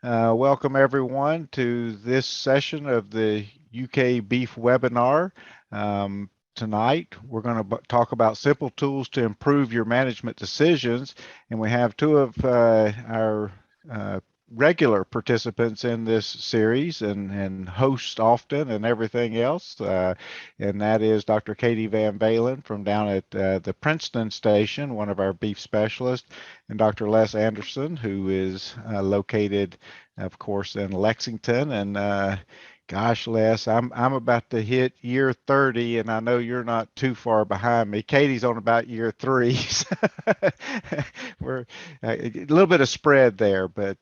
Welcome everyone to this session of the UK Beef webinar. Tonight, we're going to talk about simple tools to improve your management decisions. And we have two of our uh, regular participants in this series and host often and everything else. And that is Dr. Katie VanValin from down at the Princeton station, one of our beef specialists, and Dr. Les Anderson, who is located, of course, in Lexington. And gosh, Les, I'm about to hit year 30, and I know you're not too far behind me. Katie's on about year three. So we're a little bit of spread there, but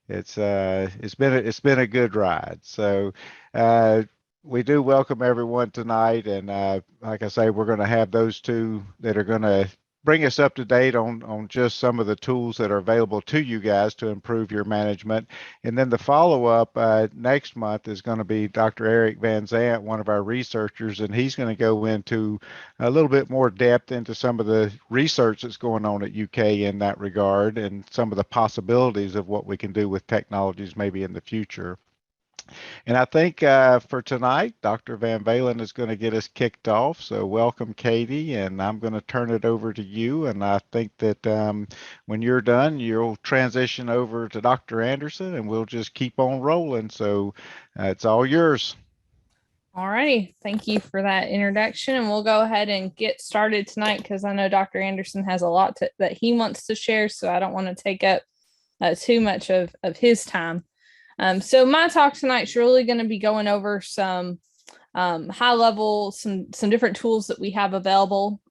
it's been a good ride. So uh, we do welcome everyone tonight, and like I say, we're going to have those two that are going to bring us up to date on just some of the tools that are available to you guys to improve your management. And then the follow up next month is going to be Dr. Eric Van Zant, one of our researchers, and he's going to go into a little bit more depth into some of the research that's going on at UK in that regard and some of the possibilities of what we can do with technologies maybe in the future. And I think for tonight, Dr. VanValin is going to get us kicked off. So welcome, Katie, and I'm going to turn it over to you. And I think that when you're done, you'll transition over to Dr. Anderson, and we'll just keep on rolling. So it's all yours. All righty. Thank you for that introduction. And we'll go ahead and get started tonight because I know Dr. Anderson has a lot that he wants to share. So I don't want to take up too much of his time. So my talk tonight is really going to be going over some high level, some different tools that we have available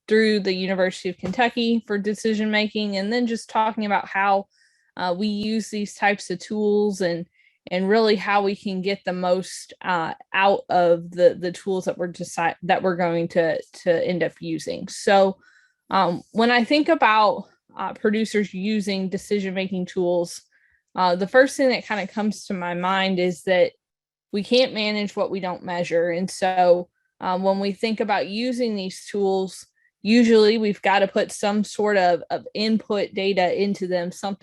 through the University of Kentucky for decision making, and then just talking about how we use these types of tools and really how we can get the most out of the tools that we're going to end up using. So when I think about producers using decision making tools, the first thing that kind of comes to my mind is that we can't manage what we don't measure. And so when we think about using these tools, usually we've got to put some sort of input data into them, some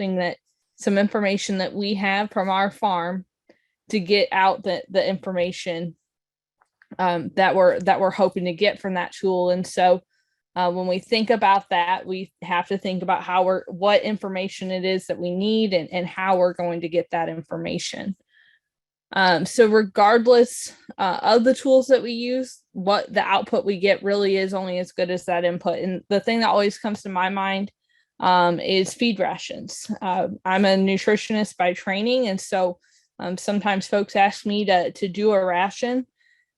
information that we have from our farm to get out the information that we're hoping to get from that tool. And so when we think about that, we have to think about what information it is that we need and how we're going to get that information. So regardless of the tools that we use, what the output we get really is only as good as that input. And the thing that always comes to my mind is feed rations. I'm a nutritionist by training, and so sometimes folks ask me to do a ration,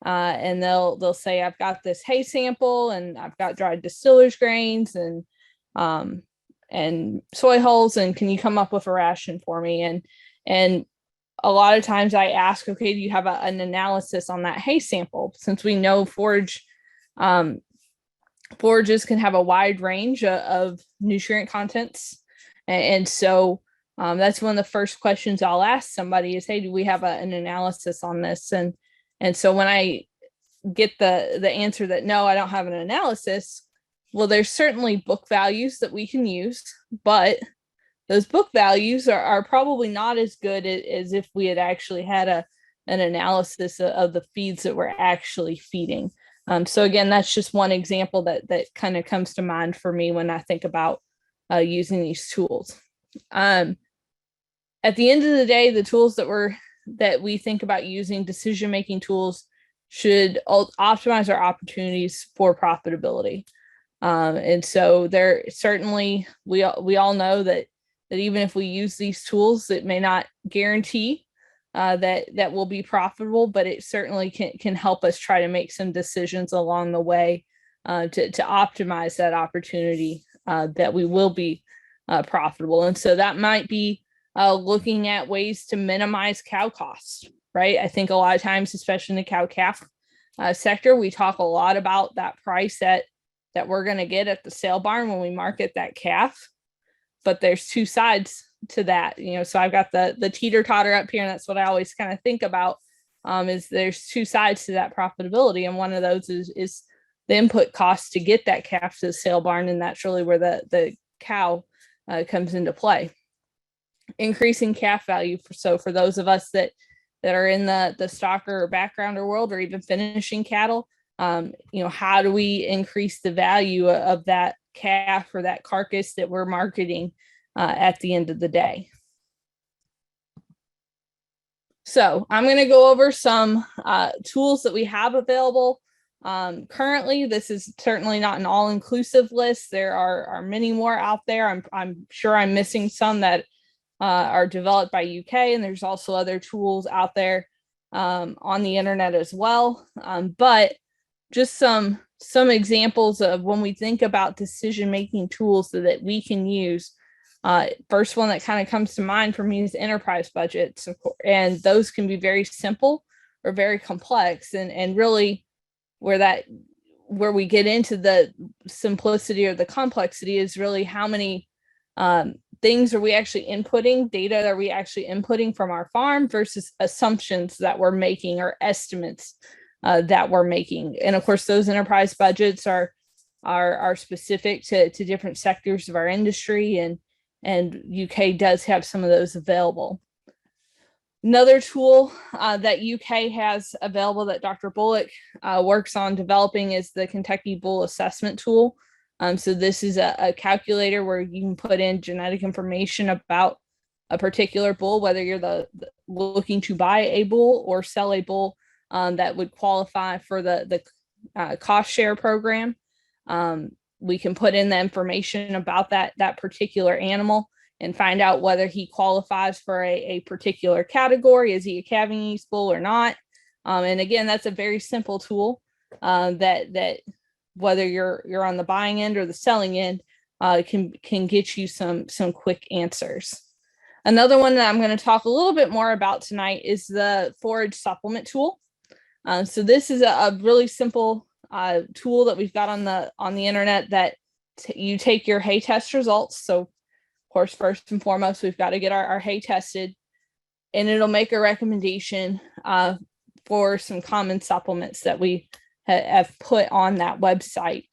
and they'll say, I've got this hay sample, and I've got dried distillers grains and soy hulls, and can you come up with a ration for me? And a lot of times I ask, okay, do you have an analysis on that hay sample? Since we know forages can have a wide range of nutrient contents. And so that's one of the first questions I'll ask somebody is, hey, do we have an analysis on this? And so when I get the answer that no, I don't have an analysis, well, there's certainly book values that we can use, but those book values are probably not as good as if we had actually had an analysis of the feeds that we're actually feeding. So again, that's just one example that kind of comes to mind for me when I think about using these tools. At the end of the day, the tools that we think about using, decision-making tools, should optimize our opportunities for profitability. And so there certainly, we all know that even if we use these tools, it may not guarantee that will be profitable, but it certainly can help us try to make some decisions along the way to optimize that opportunity that we will be profitable. And so that might be looking at ways to minimize cow costs, right? I think a lot of times, especially in the cow-calf sector, we talk a lot about that price that we're going to get at the sale barn when we market that calf. But there's two sides to that, so I've got the teeter totter up here, and that's what I always kind of think about, is there's two sides to that profitability. And one of those is the input cost to get that calf to the sale barn. And that's really where the cow comes into play. increasing calf value. For those of us that are in the stocker or backgrounder world, or even finishing cattle, how do we increase the value of that calf or that carcass that we're marketing at the end of the day? So I'm going to go over some tools that we have available. Currently, this is certainly not an all-inclusive list. There are many more out there. I'm sure I'm missing some that are developed by UK, and there's also other tools out there on the internet as well. But just some examples of when we think about decision-making tools that we can use. First one that kind of comes to mind for me is enterprise budgets, and those can be very simple or very complex, and really where we get into the simplicity or the complexity is really how many things are we actually inputting, data are we actually inputting from our farm versus assumptions that we're making or estimates that we're making. And of course, those enterprise budgets are specific to different sectors of our industry, and UK does have some of those available. Another tool that UK has available that Dr. Bullock works on developing is the Kentucky Bull Assessment Tool. So this is a calculator where you can put in genetic information about a particular bull, whether you're looking to buy a bull or sell a bull that would qualify for the cost share program. We can put in the information about that particular animal and find out whether he qualifies for a particular category. Is he a calving yeast bull or not? And again, that's a very simple tool that whether you're on the buying end or the selling end can get you some quick answers. Another one that I'm going to talk a little bit more about tonight is the forage supplement tool. So this is a really simple tool that we've got on the internet that you take your hay test results. So of course, first and foremost, we've got to get our hay tested, and it'll make a recommendation for some common supplements that we have put on that website.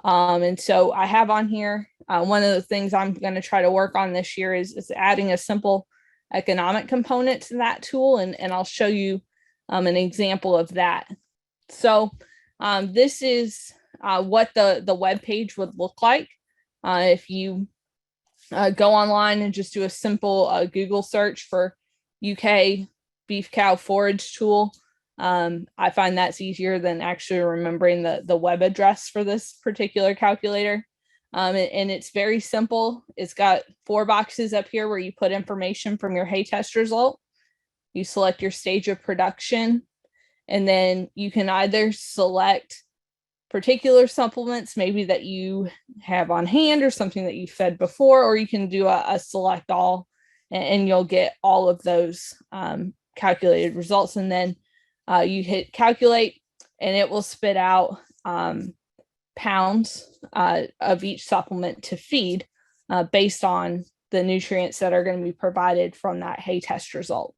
And so I have on here, one of the things I'm going to try to work on this year is adding a simple economic component to that tool, and I'll show you an example of that. So this is what the web page would look like if you go online and just do a simple Google search for UK beef cow forage tool. I find that's easier than actually remembering the web address for this particular calculator. And it's very simple. It's got 4 boxes up here where you put information from your hay test result. You select your stage of production, and then you can either select particular supplements maybe that you have on hand or something that you fed before, or you can do a select all, and you'll get all of those calculated results. And then you hit calculate, and it will spit out pounds of each supplement to feed based on the nutrients that are going to be provided from that hay test result.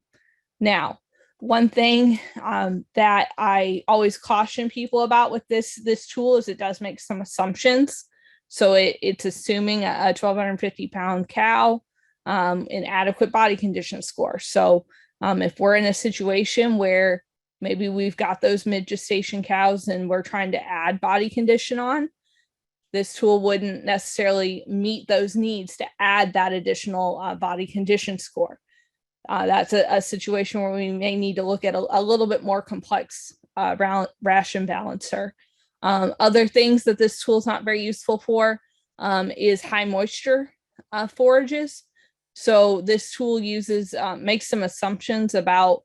Now, one thing that I always caution people about with this tool is it does make some assumptions. So it's assuming a 1,250 pound cow, an adequate body condition score. So if we're in a situation where maybe we've got those mid-gestation cows and we're trying to add body condition on, this tool wouldn't necessarily meet those needs to add that additional body condition score. That's a situation where we may need to look at a little bit more complex ration balancer. Other things that this tool is not very useful for is high moisture forages. So this tool makes some assumptions about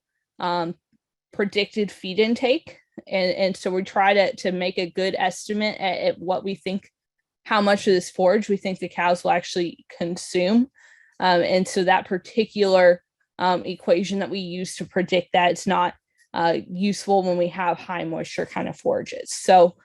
predicted feed intake. And so we try to make a good estimate at what we think, how much of this forage we think the cows will actually consume. And so that particular equation that we use to predict that, it's not useful when we have high moisture kind of forages. So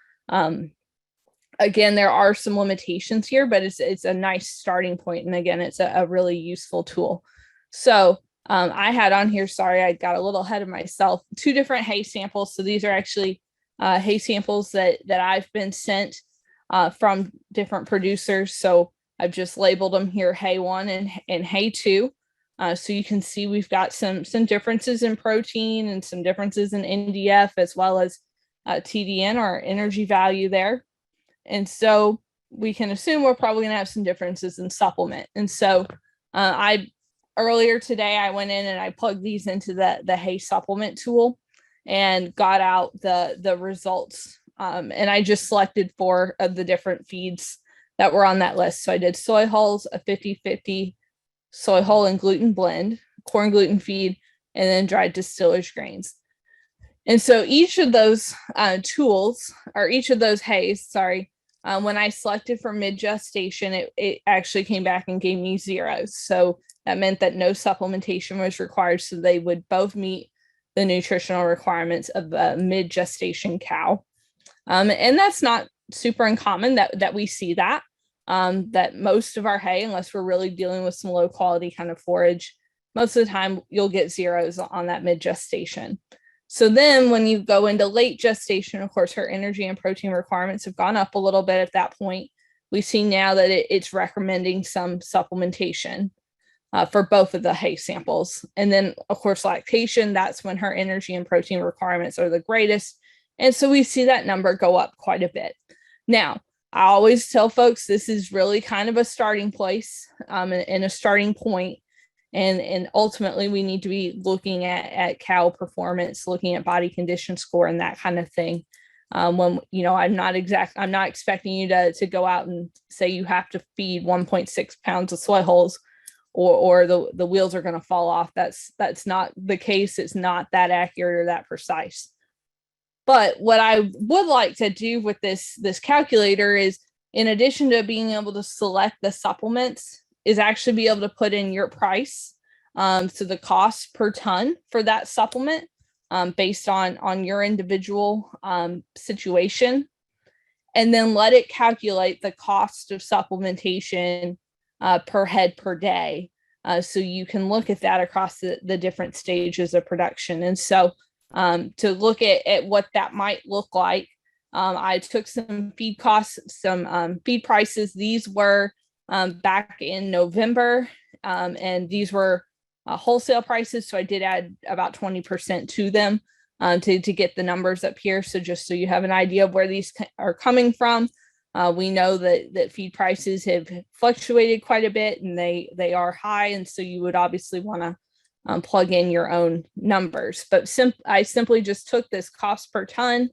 again, there are some limitations here, but it's a nice starting point. And again, it's a really useful tool. So I had on here, sorry, I got a little ahead of myself, 2 different hay samples. So these are actually hay samples that I've been sent from different producers. So I've just labeled them here, hay 1 and hay 2. So you can see we've got some differences in protein and some differences in NDF, as well as TDN, or energy value there. And so we can assume we're probably going to have some differences in supplement. And so earlier today, I went in and I plugged these into the hay supplement tool and got out the results. And I just selected 4 of the different feeds that were on that list. So I did soy hulls, a 50-50 soy hull and gluten blend, corn gluten feed, and then dried distillers grains. And so each of those tools, or each of those hays, sorry, when I selected for mid-gestation, it actually came back and gave me 0s. So that meant that no supplementation was required. So they would both meet the nutritional requirements of a mid-gestation cow. And that's not super uncommon that we see that most of our hay, unless we're really dealing with some low quality kind of forage, most of the time you'll get 0s on that mid-gestation. So then when you go into late gestation, of course, her energy and protein requirements have gone up a little bit at that point. We see now that it's recommending some supplementation for both of the hay samples. And then, of course, lactation, that's when her energy and protein requirements are the greatest. And so we see that number go up quite a bit. Now, I always tell folks this is really kind of a starting place and a starting point. And ultimately, we need to be looking at cow performance, looking at body condition score and that kind of thing. When, I'm not expecting you to go out and say you have to feed 1.6 pounds of soy hulls or the wheels are going to fall off. That's not the case. It's not that accurate or that precise. But what I would like to do with this calculator is, in addition to being able to select the supplements, is actually be able to put in your price. So the cost per ton for that supplement based on your individual situation, and then let it calculate the cost of supplementation per head per day. So you can look at that across the different stages of production. And so to look at what that might look like, I took some feed costs, some feed prices. These were back in November, and these were wholesale prices. So I did add about 20% to them to get the numbers up here. So just so you have an idea of where these are coming from. We know that feed prices have fluctuated quite a bit, and they are high. And so you would obviously want to plug in your own numbers. But I simply just took this cost per ton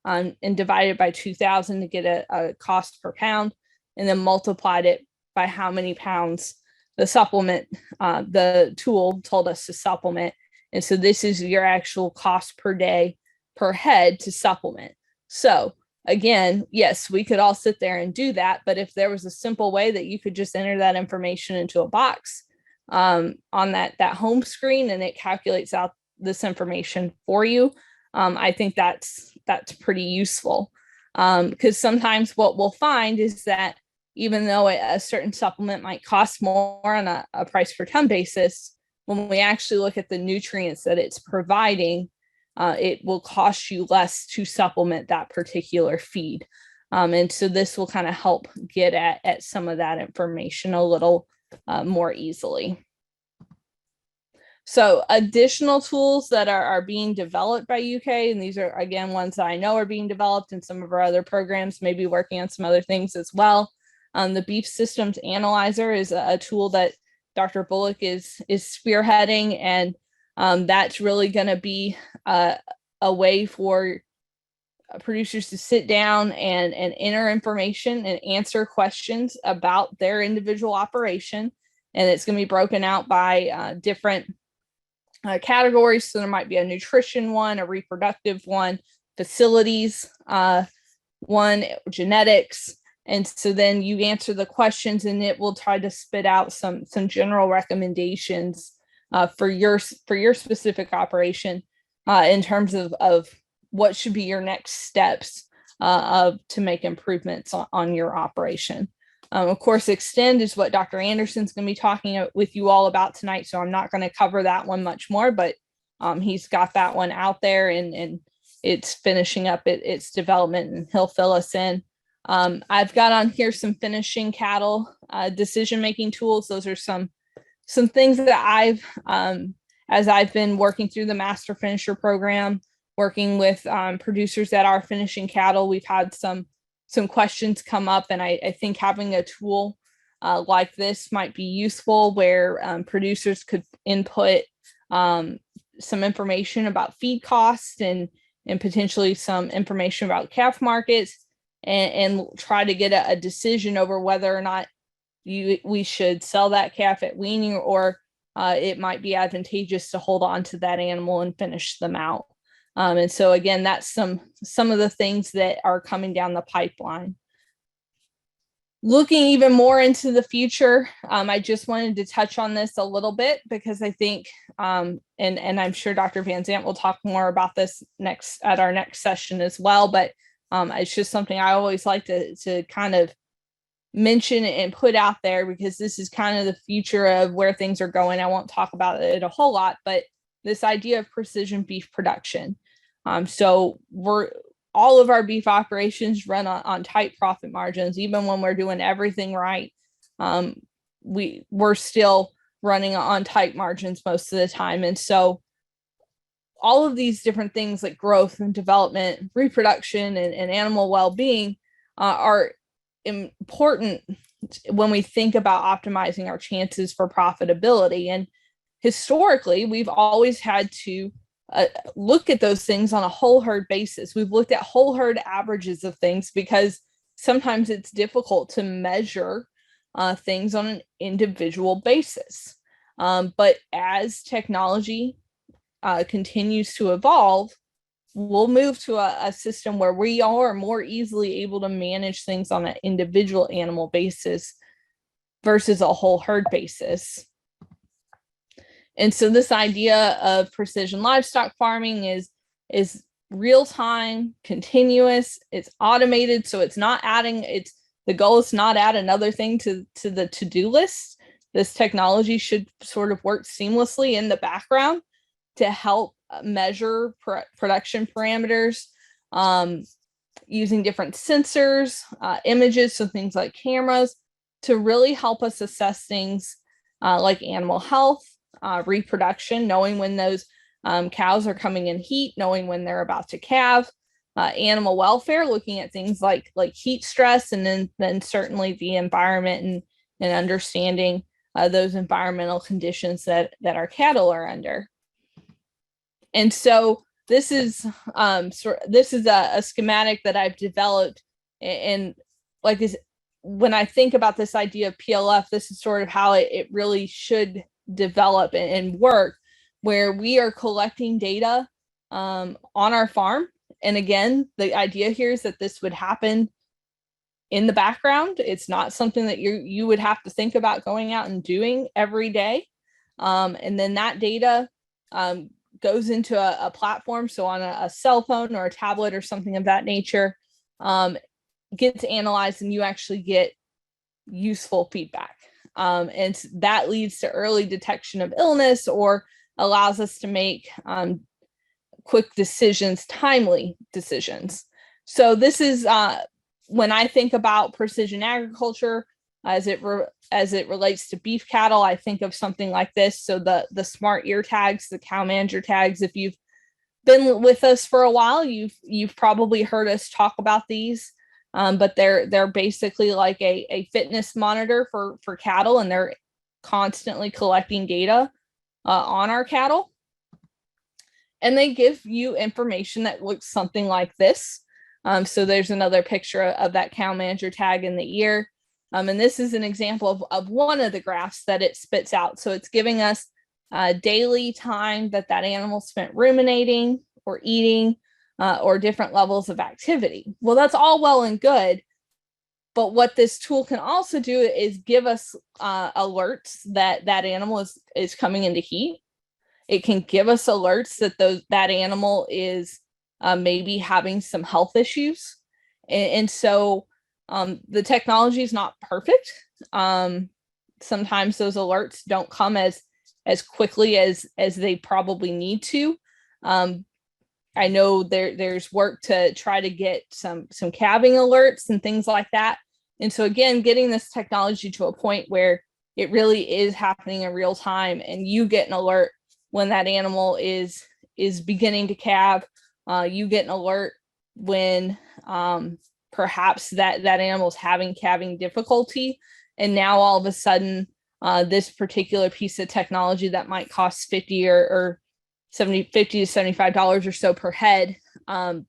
and divided by 2,000 to get a cost per pound, and then multiplied it by how many pounds the supplement, the tool told us to supplement. And so this is your actual cost per day per head to supplement. So again, yes, we could all sit there and do that, but if there was a simple way that you could just enter that information into a box on that home screen, and it calculates out this information for you, I think that's pretty useful. Because sometimes what we'll find is that even though a certain supplement might cost more on a price per ton basis, when we actually look at the nutrients that it's providing, it will cost you less to supplement that particular feed. And so this will kind of help get at some of that information a little more easily. So additional tools that are being developed by UK, and these are, again, ones that I know are being developed, and some of our other programs may be working on some other things as well. The Beef Systems Analyzer is a tool that Dr. Bullock is spearheading, and that's really going to be a way for producers to sit down and enter information and answer questions about their individual operation. And it's going to be broken out by different categories. So there might be a nutrition one, a reproductive one, facilities one, genetics. And so then you answer the questions, and it will try to spit out some general recommendations for your specific operation in terms of what should be your next steps to make improvements on your operation. Of course, Extend is what Dr. Anderson's going to be talking with you all about tonight, so I'm not going to cover that one much more, but he's got that one out there, and it's finishing up its development, and he'll fill us in. I've got on here some finishing cattle decision-making tools. Those are some some things that I've, as I've been working through the Master Finisher program, working with producers that are finishing cattle, we've had some questions come up, and I think having a tool like this might be useful, where producers could input some information about feed costs and potentially some information about calf markets, and try to get a decision over whether or not we should sell that calf at weaning, or it might be advantageous to hold on to that animal and finish them out. And so again, that's some of the things that are coming down the pipeline. Looking even more into the future, I just wanted to touch on this a little bit, because I think, and I'm sure Dr. Van Zant will talk more about this at our next session as well, but it's just something I always like to kind of mention and put out there, because this is kind of the future of where things are going. I won't talk about it a whole lot, but this idea of precision beef production. So all of our beef operations run on tight profit margins. Even when we're doing everything right, we're still running on tight margins most of the time. And so all of these different things like growth and development, reproduction, and animal well-being are important when we think about optimizing our chances for profitability. And historically, we've always had to look at those things on a whole herd basis. We've looked at whole herd averages of things, because sometimes it's difficult to measure things on an individual basis. But as technology continues to evolve, we'll move to a system where we are more easily able to manage things on an individual animal basis versus a whole herd basis. And so this idea of precision livestock farming is real-time, continuous, it's automated, so it's not adding, the goal is not add another thing to the to-do list. This technology should sort of work seamlessly in the background to help measure production parameters, using different sensors, images, so things like cameras, to really help us assess things like animal health, reproduction, knowing when those cows are coming in heat, knowing when they're about to calve, animal welfare, looking at things like heat stress, and then certainly the environment and understanding those environmental conditions that our cattle are under. And so this is a schematic that I've developed, and when I think about this idea of PLF, this is sort of how it really should develop and work, where we are collecting data on our farm. And again, the idea here is that this would happen in the background. It's not something that you would have to think about going out and doing every day. And then that data goes into a platform, so on a cell phone or a tablet or something of that nature, gets analyzed, and you actually get useful feedback. And that leads to early detection of illness, or allows us to make quick decisions, timely decisions. So this is when I think about precision agriculture as it relates to beef cattle, I think of something like this. So the smart ear tags, the cow manager tags, if you've been with us for a while, you've probably heard us talk about these. But they're basically like a fitness monitor for cattle, and they're constantly collecting data on our cattle. And they give you information that looks something like this. So there's another picture of that cow manager tag in the ear. And this is an example of one of the graphs that it spits out. So it's giving us daily time that animal spent ruminating or eating, or different levels of activity. Well, that's all well and good. But what this tool can also do is give us alerts that animal is coming into heat. It can give us alerts that animal is maybe having some health issues. And so the technology is not perfect. Sometimes those alerts don't come as quickly as they probably need to. I know there's work to try to get some calving alerts and things like that. And so again, getting this technology to a point where it really is happening in real time, and you get an alert when that animal is beginning to calve. You get an alert when perhaps that animal is having calving difficulty, and now all of a sudden this particular piece of technology that might cost 50 or 50 to $75 or so per head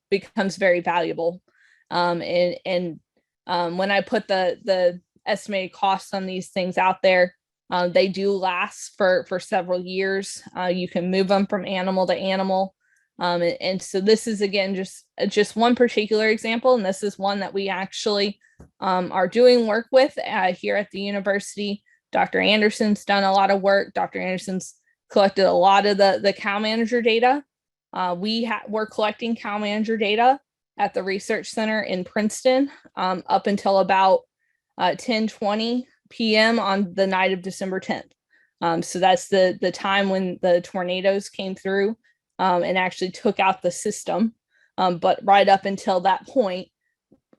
becomes very valuable. And when I put the estimated costs on these things out there, they do last for several years. You can move them from animal to animal. And so this is, again, just one particular example. And this is one that we actually are doing work with here at the university. Dr. Anderson's done a lot of work. Dr. Anderson's collected a lot of the cow manager data. We're collecting cow manager data at the research center in Princeton up until about 10:20 p.m. on the night of December 10th. So that's the time when the tornadoes came through and actually took out the system. But right up until that point,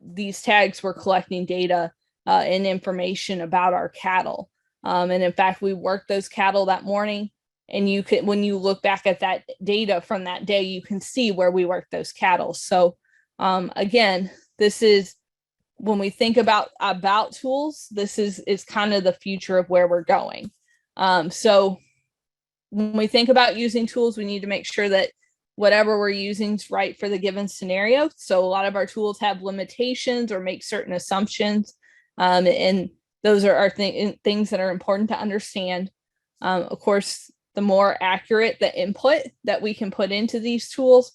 these tags were collecting data and information about our cattle. And in fact, we worked those cattle that morning. And you could, when you look back at that data from that day, you can see where we worked those cattle. So again, this is, when we think about tools, this is kind of the future of where we're going. So when we think about using tools, we need to make sure that whatever we're using is right for the given scenario. So a lot of our tools have limitations or make certain assumptions. And those are things that are important to understand. Of course, the more accurate the input that we can put into these tools,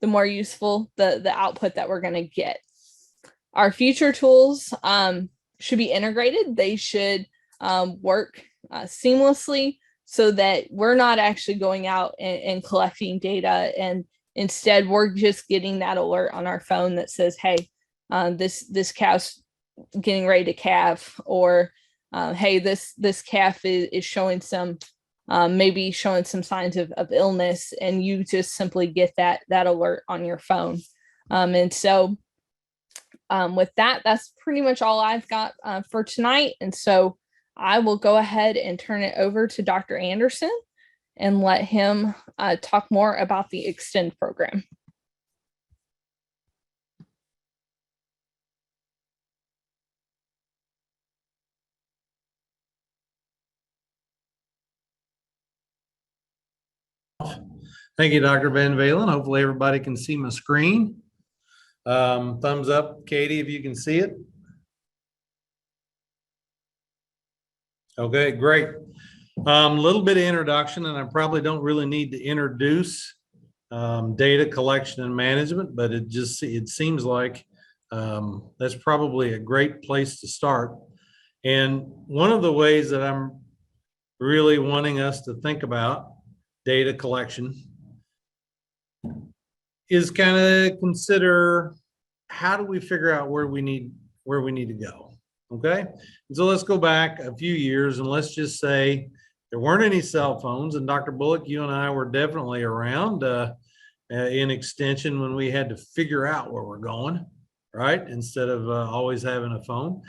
the more useful the output that we're going to get. Our future tools should be integrated. They should work seamlessly so that we're not actually going out and collecting data, and instead we're just getting that alert on our phone that says, hey, this cow's getting ready to calve, or hey, this calf is showing some maybe showing some signs of illness, and you just simply get that alert on your phone. And so with that, that's pretty much all I've got for tonight. And so I will go ahead and turn it over to Dr. Anderson and let him talk more about the Extend program. Thank you, Dr. VanValin. Hopefully everybody can see my screen. Thumbs up, Katie, if you can see it. Okay, great. Little bit of introduction, and I probably don't really need to introduce data collection and management, but it seems like that's probably a great place to start. And one of the ways that I'm really wanting us to think about data collection is kind of consider, how do we figure out where we need to go? Okay, and so let's go back a few years, and let's just say there weren't any cell phones, and Dr. Bullock, you and I were definitely around in extension when we had to figure out where we're going, right? Instead of always having a phone.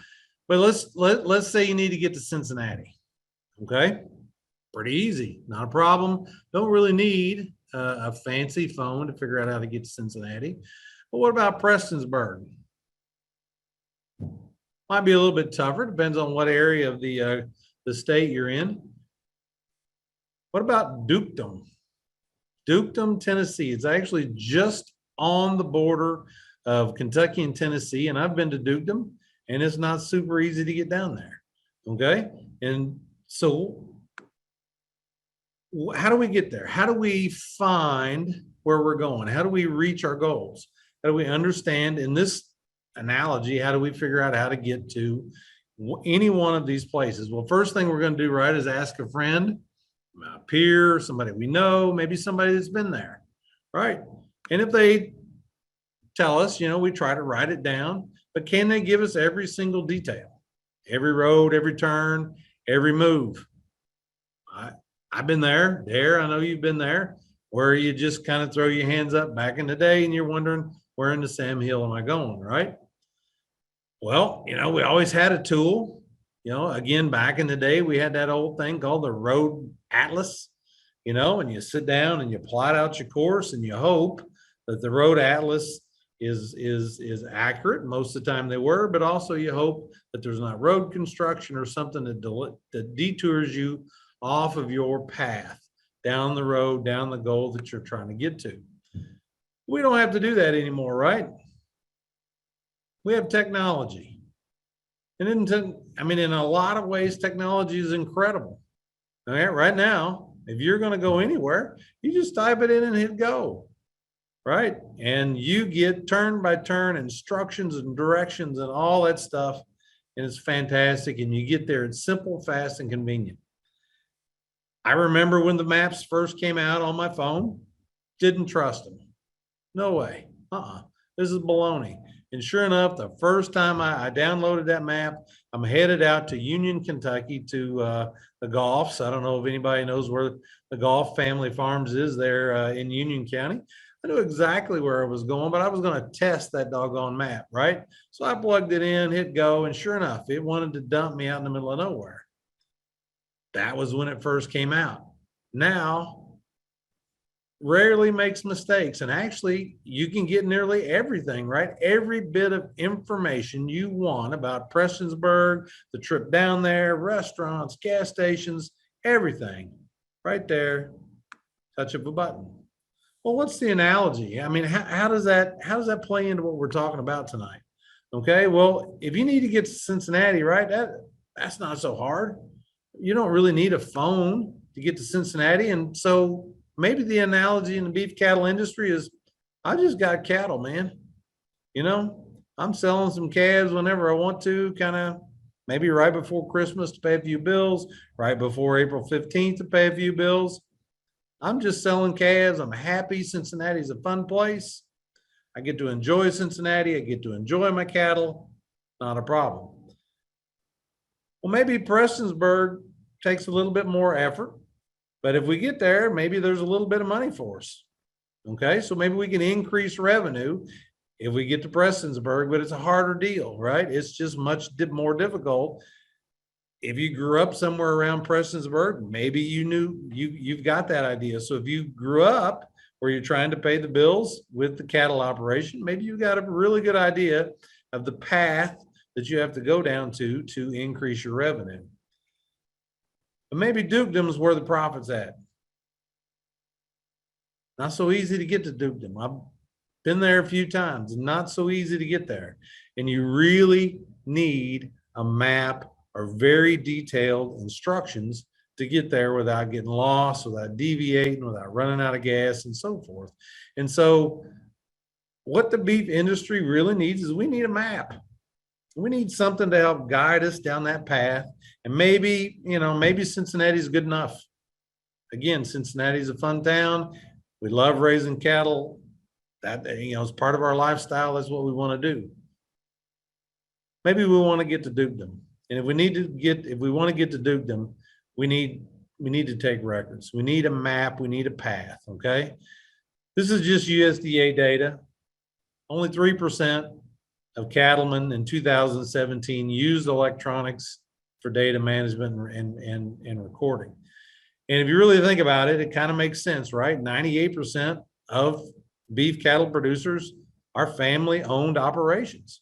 But let's say you need to get to Cincinnati. Okay, pretty easy, not a problem. Don't really need a fancy phone to figure out how to get to Cincinnati. But what about Prestonsburg? Might be a little bit tougher, depends on what area of the state you're in. What about Dukedom? Dukedom, Tennessee. It's actually just on the border of Kentucky and Tennessee, and I've been to Dukedom, and it's not super easy to get down there. Okay, and so how do we get there? How do we find where we're going? How do we reach our goals? How do we understand, in this analogy, how do we figure out how to get to any one of these places? Well, first thing we're going to do, right, is ask a friend, a peer, somebody we know, maybe somebody that's been there, right? And if they tell us, we try to write it down, but can they give us every single detail? Every road, every turn, every move? I've been there. I know you've been there, where you just kind of throw your hands up back in the day and you're wondering, where in the Sam Hill am I going, right? Well, we always had a tool. Again, back in the day, we had that old thing called the road atlas, and you sit down and you plot out your course and you hope that the road atlas is accurate. Most of the time they were, but also you hope that there's not road construction or something that detours you off of your path down the road, down the goal that you're trying to get to. We don't have to do that anymore, right? We have technology. And in a lot of ways, technology is incredible. All right, right now, if you're going to go anywhere, you just type it in and hit go, right? And you get turn by turn instructions and directions and all that stuff. And it's fantastic. And you get there. It's simple, fast, and convenient. I remember when the maps first came out on my phone, didn't trust them. No way. This is baloney. And sure enough, the first time I downloaded that map, I'm headed out to Union, Kentucky to the Goffs. I don't know if anybody knows where the Goff Family Farms is there in Union County. I knew exactly where I was going, but I was going to test that doggone map, right? So I plugged it in, hit go, and sure enough, it wanted to dump me out in the middle of nowhere. That was when it first came out. Now, rarely makes mistakes. And actually, you can get nearly everything, right? Every bit of information you want about Prestonsburg, the trip down there, restaurants, gas stations, everything right there, touch of a button. Well, what's the analogy? I mean, how does that play into what we're talking about tonight? Okay, well, if you need to get to Cincinnati, right, that's not so hard. You don't really need a phone to get to Cincinnati. And so maybe the analogy in the beef cattle industry is, I just got cattle, man. I'm selling some calves whenever I want to, kind of maybe right before Christmas to pay a few bills, right before April 15th to pay a few bills. I'm just selling calves. I'm happy. Cincinnati's a fun place. I get to enjoy Cincinnati. I get to enjoy my cattle. Not a problem. Well, maybe Prestonsburg takes a little bit more effort. But if we get there, maybe there's a little bit of money for us. Okay, so maybe we can increase revenue if we get to Prestonsburg, but it's a harder deal, right? It's just much more difficult. If you grew up somewhere around Prestonsburg, maybe you've got that idea. So if you grew up where you're trying to pay the bills with the cattle operation, maybe you've got a really good idea of the path that you have to go down to increase your revenue. But maybe dukedom is where the profit's at. Not so easy to get to dukedom. I've been there a few times. Not so easy to get there. And you really need a map or very detailed instructions to get there without getting lost, without deviating, without running out of gas, and so forth. And so what the beef industry really needs is we need a map. We need something to help guide us down that path. And maybe Cincinnati's good enough. Again, Cincinnati's a fun town. We love raising cattle. That, is part of our lifestyle. That's what we want to do. Maybe we want to get to dukedom. And if we want to get to dukedom, we need to take records. We need a map. We need a path. Okay. This is just USDA data. Only 3% of cattlemen in 2017 used electronics for data management and recording. And if you really think about it, it kind of makes sense, right? 98% of beef cattle producers are family-owned operations.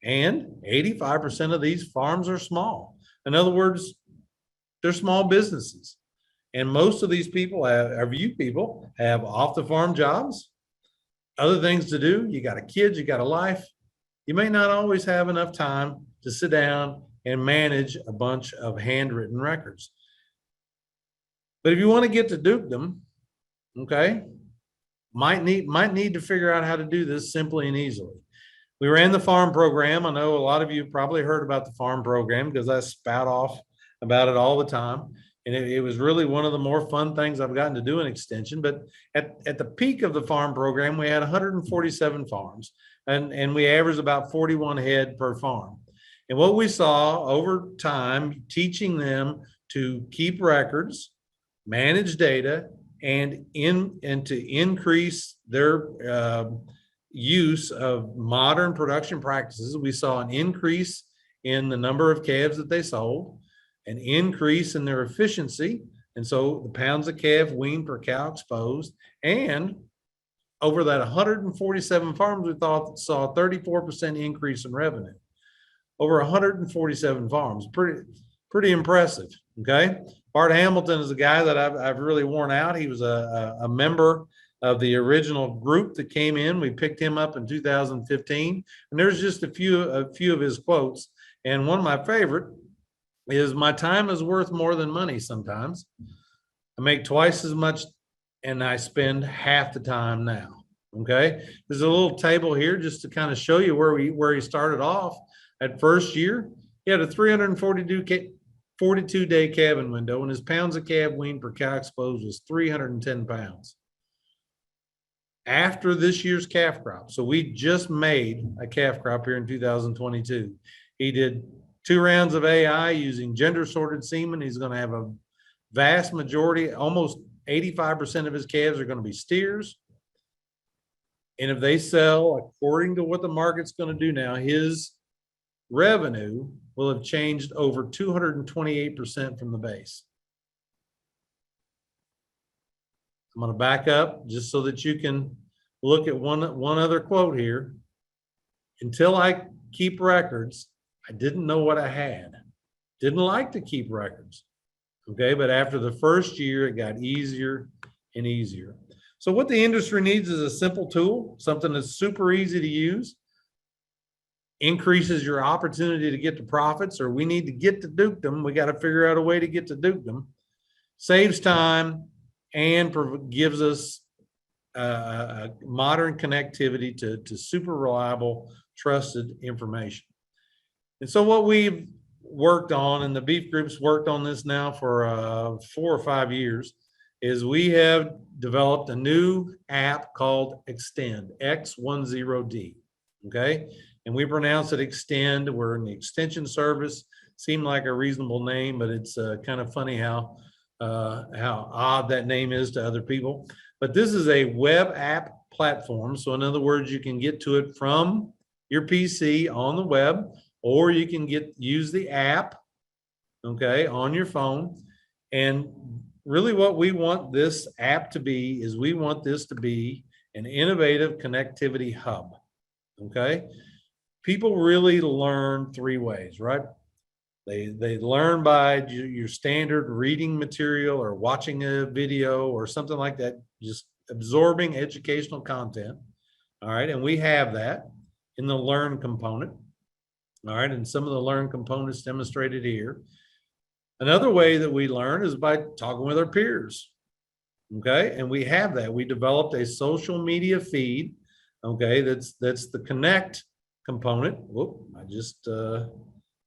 And 85% of these farms are small. In other words, they're small businesses. And most of these people have off-the-farm jobs, other things to do. You got a kid, you got a life. You may not always have enough time to sit down and manage a bunch of handwritten records. But if you want to get to dukedom, okay, might need to figure out how to do this simply and easily. We ran the farm program. I know a lot of you probably heard about the farm program because I spout off about it all the time. And it was really one of the more fun things I've gotten to do in extension. But at the peak of the farm program, we had 147 farms. And we averaged about 41 head per farm. And what we saw over time, teaching them to keep records, manage data, and to increase their use of modern production practices, we saw an increase in the number of calves that they sold, an increase in their efficiency, and so the pounds of calf weaned per cow exposed, and over that 147 farms, we thought saw a 34% increase in revenue. Over 147 farms, pretty impressive. Okay, Bart Hamilton is a guy that I've really worn out. He was a member of the original group that came in. We picked him up in 2015, and there's just a few of his quotes. And one of my favorite is, "My time is worth more than money sometimes. I make twice as much and I spend half the time now." Okay, there's a little table here just to kind of show you where he started off. At first year, he had a 342-day calving window, and his pounds of calf weaned per cow exposed was 310 pounds. After this year's calf crop, so we just made a calf crop here in 2022. He did 2 rounds of AI using gender sorted semen. He's going to have a vast majority, almost 85% of his calves are going to be steers. And if they sell according to what the market's going to do now, his revenue will have changed over 228% from the base. I'm going to back up just so that you can look at one other quote here. "Until I keep records, I didn't know what I had. Didn't like to keep records." Okay, but after the first year, it got easier and easier. So what the industry needs is a simple tool, something that's super easy to use, increases your opportunity to get to profits, or we need to get to dukedom. We got to figure out a way to get to dukedom. Saves time and gives us modern connectivity to super reliable, trusted information. And so what we've worked on, and the beef group's worked on this now for 4 or 5 years, is we have developed a new app called X10, X10D. Okay, and we pronounce it Extend. We're in the extension service. Seemed like a reasonable name, but it's kind of funny how odd that name is to other people. But this is a web app platform. So in other words, you can get to it from your PC on the web, or you can use the app, okay, on your phone. And really what we want this app to be is we want this to be an innovative connectivity hub, okay? People really learn 3 ways, right? They learn by your standard reading material or watching a video or something like that, just absorbing educational content, all right? And we have that in the learn component, all right? And some of the learn components demonstrated here. Another way that we learn is by talking with our peers, okay? And we have that. We developed a social media feed, okay? That's the connect component. Whoop, I just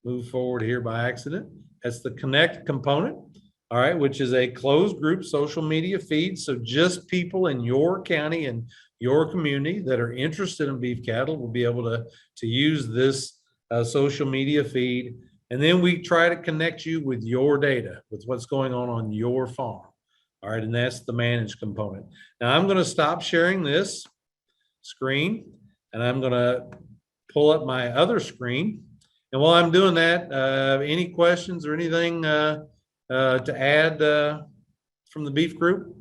moved forward here by accident. That's the connect component, all right, which is a closed group social media feed. So just people in your county and your community that are interested in beef cattle will be able to use this social media feed. And then we try to connect you with your data, with what's going on your farm. All right, and that's the manage component. Now I'm going to stop sharing this screen, and I'm going to pull up my other screen. And while I'm doing that, any questions or anything to add from the beef group?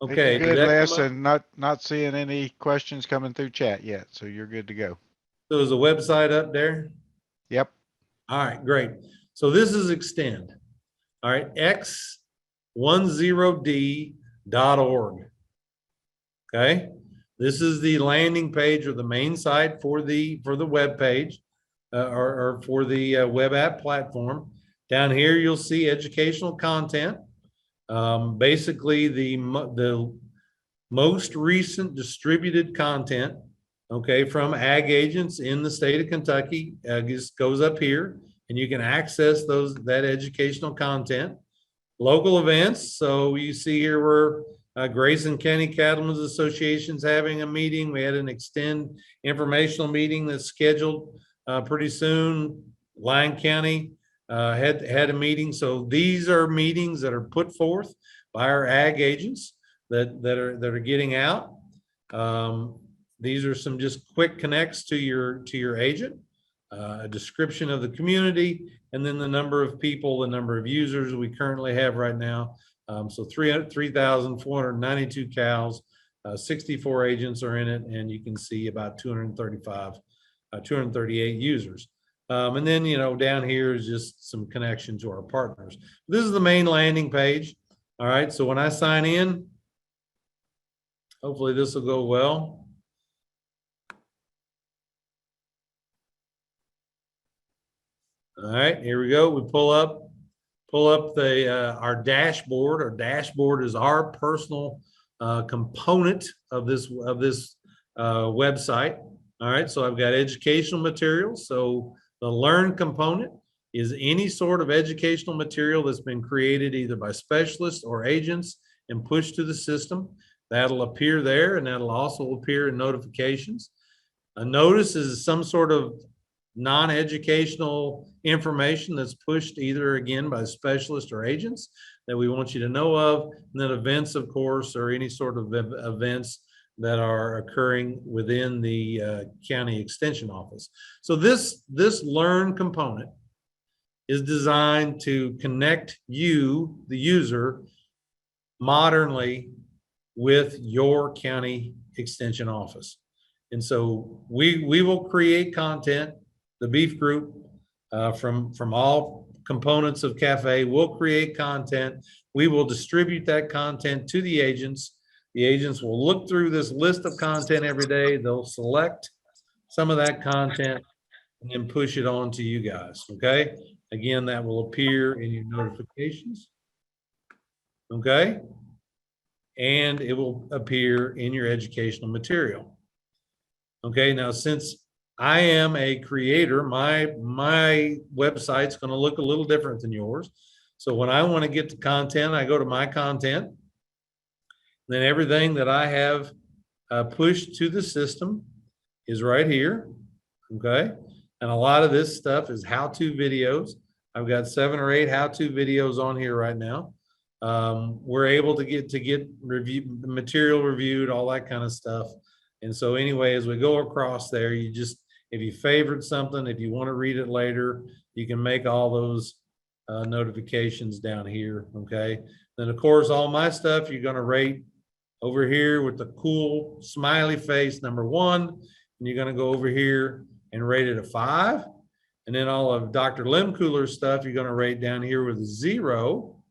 Okay. Good, Les, and not seeing any questions coming through chat yet, so you're good to go. So is the website up there? Yep. All right, great. So this is Extend. All right, X10D.org. Okay, this is the landing page or the main site for the web page or for the web app platform. Down here, you'll see educational content. Basically, the most recent distributed content, okay, from ag agents in the state of Kentucky just goes up here, and you can access that educational content. Local events. So you see here where Grayson County Cattlemen's Association's having a meeting. We had an Extend informational meeting that's scheduled pretty soon. Lyon County had a meeting. So these are meetings that are put forth by our ag agents that are getting out. These are some just quick connects to your agent, a description of the community, and then the number of people, the number of users we currently have right now. So 3,492 cows, 64 agents are in it, and you can see about 238 users. And then, down here is just some connection to our partners. This is the main landing page. All right, so when I sign in, hopefully this will go well. All right, here we go. We pull up the our dashboard. Our dashboard is our personal component of this website. All right, so I've got educational materials. So the learn component is any sort of educational material that's been created either by specialists or agents and pushed to the system. That'll appear there, and that'll also appear in notifications. A notice is some sort of non-educational information that's pushed either, again, by specialists or agents that we want you to know of. And then events, of course, or any sort of events that are occurring within the county extension office. So this learn component is designed to connect you, the user, modernly with your county extension office. And so we will create content. The beef group from all components of CAFE will create content. We will distribute that content to the agents. The agents will look through this list of content every day. They'll select some of that content and then push it on to you guys, okay? Again, that will appear in your notifications, okay? And it will appear in your educational material. Okay, now since I am a creator, my website's going to look a little different than yours. So when I want to get to content, I go to my content. Then everything that I have pushed to the system is right here, okay? And a lot of this stuff is how-to videos. I've got 7 or 8 how-to videos on here right now. We're able to get the material reviewed, all that kind of stuff. And so anyway, as we go across there, you just, if you favorite something, if you want to read it later, you can make all those notifications down here, okay? Then of course, all my stuff, you're going to rate over here with the cool smiley face, #1, and you're going to go over here and rate it a 5. And then all of Dr. Limcooler's stuff, you're going to rate down here with a 0,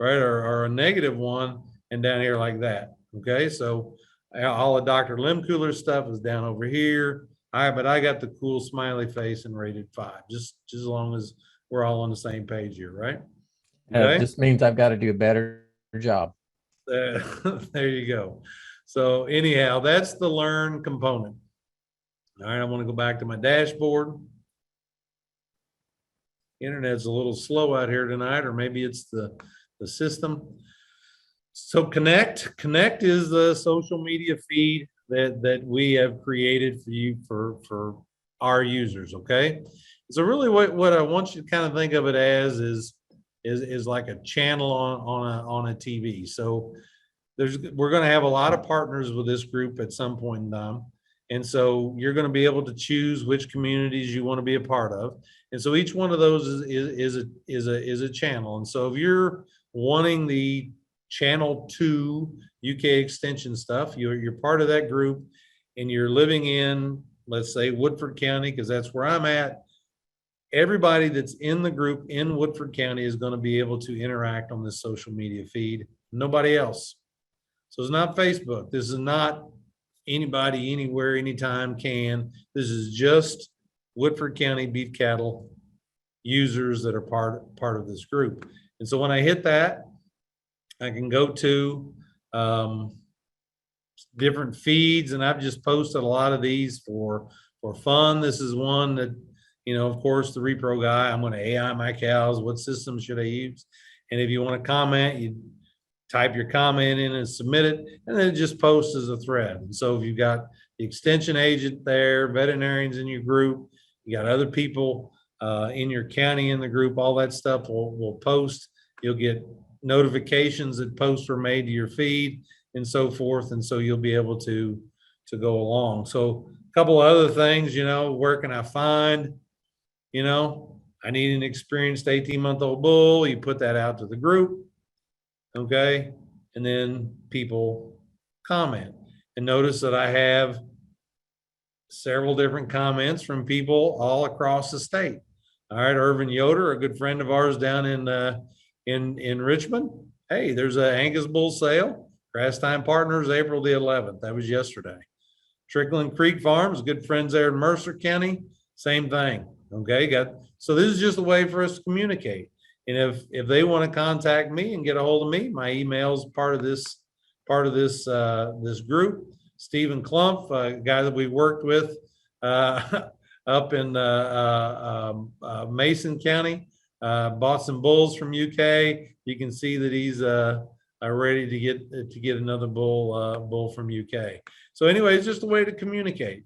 right? Or a -1, and down here like that, okay? So all of Dr. Limcooler's stuff is down over here. But I got the cool smiley face and rated 5, just as long as we're all on the same page here, right? Okay? Just means I've got to do a better job. There you go. So anyhow, that's the learn component. All right, I want to go back to my dashboard. Internet's a little slow out here tonight, or maybe it's the system. So Connect is the social media feed that we have created for you for our users, okay? So really what I want you to kind of think of it as is like a channel on a TV. So we're going to have a lot of partners with this group at some point in time. And so you're going to be able to choose which communities you want to be a part of. And so each one of those is a channel. And so if you're wanting the Channel 2 UK extension stuff, you're part of that group, and you're living in, let's say, Woodford County, because that's where I'm at. Everybody that's in the group in Woodford County is going to be able to interact on this social media feed. Nobody else. So it's not Facebook. This is not anybody, anywhere, anytime can. This is just Woodford County beef cattle users that are part of this group. And so when I hit that, I can go to different feeds, and I've just posted a lot of these for fun. This is one that, of course, the repro guy, I'm going to AI my cows. What system should I use? And if you want to comment, you type your comment in and submit it, and then it just posts as a thread. And so if you've got the extension agent there, veterinarians in your group, you got other people in your county in the group, all that stuff will post. You'll get notifications that posts are made to your feed and so forth. And so you'll be able to go along. So a couple of other things, you know, where can I find, you know, I need an experienced 18-month-old bull. You put that out to the group. Okay. And then people comment. And notice that I have several different comments from people all across the state. All right, Irvin Yoder, a good friend of ours down in Richmond. Hey, there's a Angus bull sale. Grass Time Partners, April the 11th. That was yesterday. Trickling Creek Farms, good friends there in Mercer County. Same thing. Okay, so this is just a way for us to communicate. And if they want to contact me and get a hold of me, my email is part of this this group. Stephen Clump, a guy that we worked with up in Mason County, bought some bulls from UK. You can see that he's ready to get another bull from UK. So anyway, it's just a way to communicate.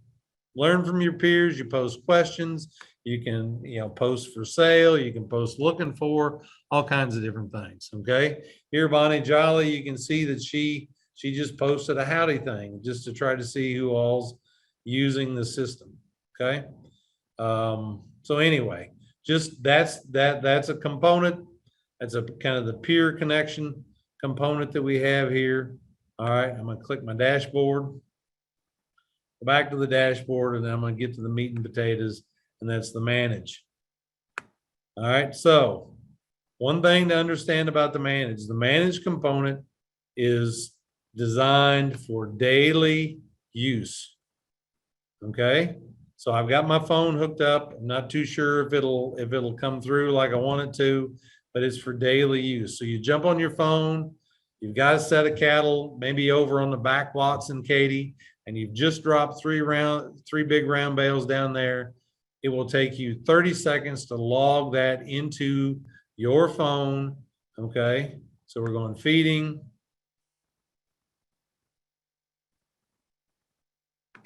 Learn from your peers. You post questions. You can, you know, post for sale. You can post looking for all kinds of different things. Okay. Here, Bonnie Jolly, you can see that she just posted a howdy thing just to try to see who all's using the system. Okay. So anyway, just that's a component. That's a kind of the peer connection component that we have here. All right. I'm going to click my dashboard, go back to the dashboard, and then I'm going to get to the meat and potatoes, and that's the manage. All right. So one thing to understand about the manage component is designed for daily use. Okay. So I've got my phone hooked up. I'm not too sure if it'll come through like I want it to, but it's for daily use. So you jump on your phone, you've got a set of cattle, maybe over on the back lots in Katy, and you've just dropped three big round bales down there. It will take you 30 seconds to log that into your phone. Okay. So we're going feeding,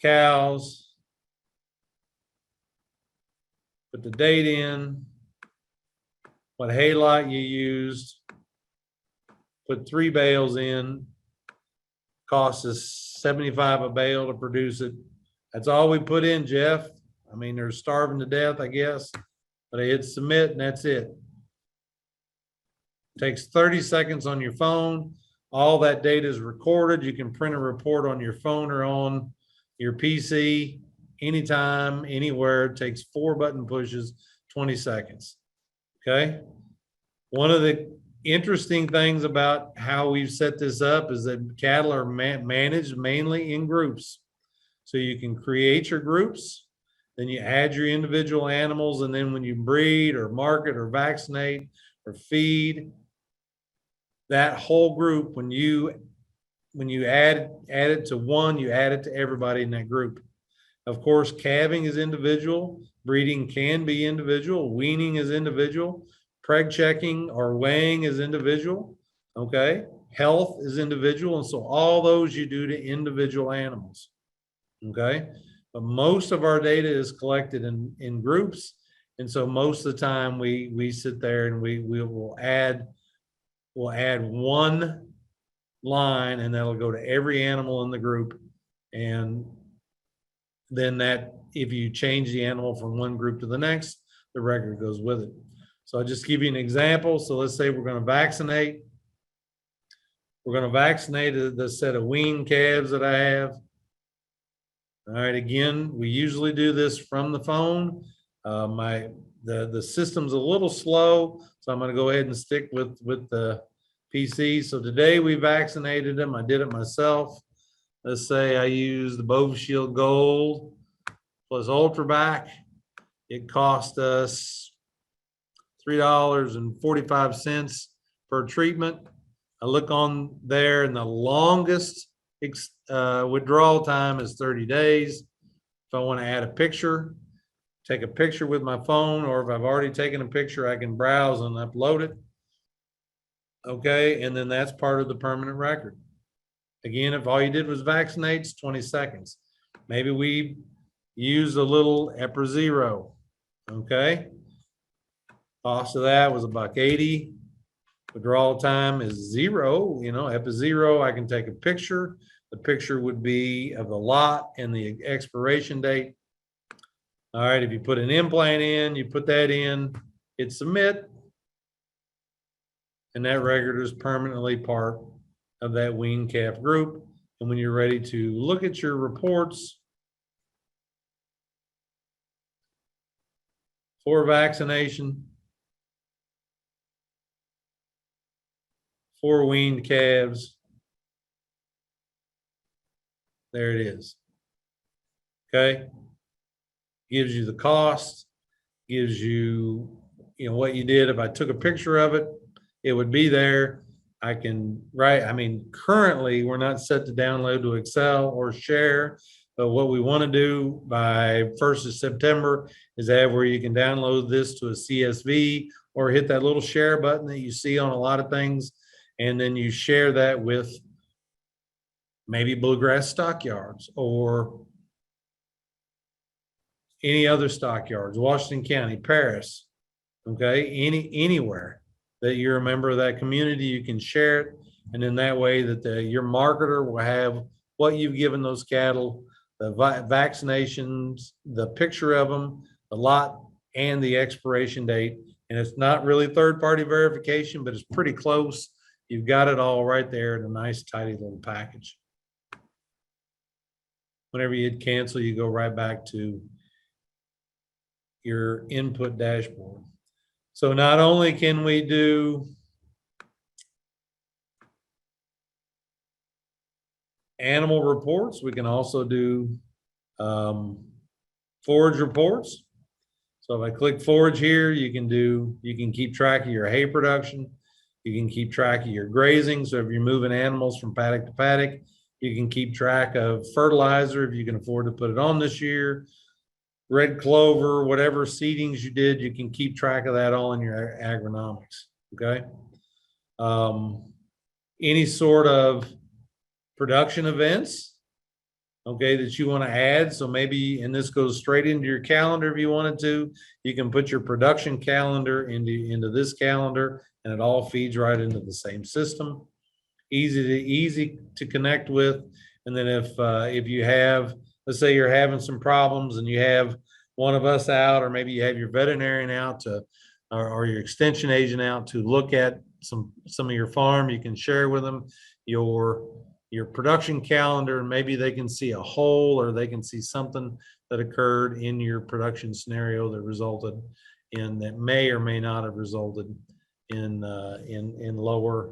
cows, put the date in, what hay lot you used, put 3 bales in, cost us $75 a bale to produce it. That's all we put in, Jeff. I mean, they're starving to death, I guess, but I hit submit and that's it. Takes 30 seconds on your phone. All that data is recorded. You can print a report on your phone or on your PC anytime, anywhere. It takes 4 button pushes, 20 seconds. Okay. One of the interesting things about how we've set this up is that cattle are managed mainly in groups. So you can create your groups, then you add your individual animals, and then when you breed or market or vaccinate or feed, that whole group, when you add it to one, you add it to everybody in that group. Of course, calving is individual, breeding can be individual, weaning is individual, preg checking or weighing is individual, okay? Health is individual, and so all those you do to individual animals, okay? But most of our data is collected in groups, and so most of the time we sit there and we'll add one line, and that'll go to every animal in the group, and then that if you change the animal from one group to the next, the record goes with it. So I'll just give you an example. So let's say we're going to vaccinate. We're going to vaccinate the set of weaned calves that I have. All right, again, we usually do this from the phone. The system's a little slow, so I'm going to go ahead and stick with the PC. So today we vaccinated them. I did it myself. Let's say I use the Bovishield Gold plus Ultrabac. It cost us $3.45 per treatment. I look on there, and the longest withdrawal time is 30 days. If I want to add a picture, take a picture with my phone, or if I've already taken a picture, I can browse and upload it. Okay, and then that's part of the permanent record. Again, if all you did was vaccinate, it's 20 seconds. Maybe we used a little Eprazero. Okay, cost of that was $1.80. Withdrawal time is 0. You know, Eprazero, I can take a picture, The picture would be of the lot and the expiration date. All right, if you put an implant in, you put that in, hit submit. And that record is permanently part of that wean calf group. And when you're ready to look at your reports for vaccination, for weaned calves, there it is. Okay. Gives you the cost, gives you, what you did. If I took a picture of it, it would be there. I can write, currently we're not set to download to Excel or share, but what we want to do by 1st of September is have where you can download this to a CSV or hit that little share button that you see on a lot of things. And then you share that with maybe Bluegrass Stockyards or any other stockyards, Washington County, Paris, okay, anywhere that you're a member of that community, you can share it. And in that way that your marketer will have what you've given those cattle, the vaccinations, the picture of them, the lot, and the expiration date. And it's not really third-party verification, but it's pretty close. You've got it all right there in a nice, tidy little package. Whenever you hit cancel, you go right back to your input dashboard. So not only can we do animal reports, we can also do forage reports. So if I click forage here, you can keep track of your hay production. You can keep track of your grazing. So if you're moving animals from paddock to paddock, you can keep track of fertilizer if you can afford to put it on this year. Red clover, whatever seedings you did, you can keep track of that all in your agronomics, okay? Any sort of production events, okay, that you want to add. So maybe, and this goes straight into your calendar if you wanted to, you can put your production calendar into this calendar and it all feeds right into the same system. Easy to connect with. And then if you have, let's say you're having some problems and you have one of us out, or maybe you have your veterinarian out to, or your extension agent out to look at some of your farm, you can share with them your production calendar, and maybe they can see a hole or they can see something that occurred in your production scenario that resulted in, that may or may not have resulted in lower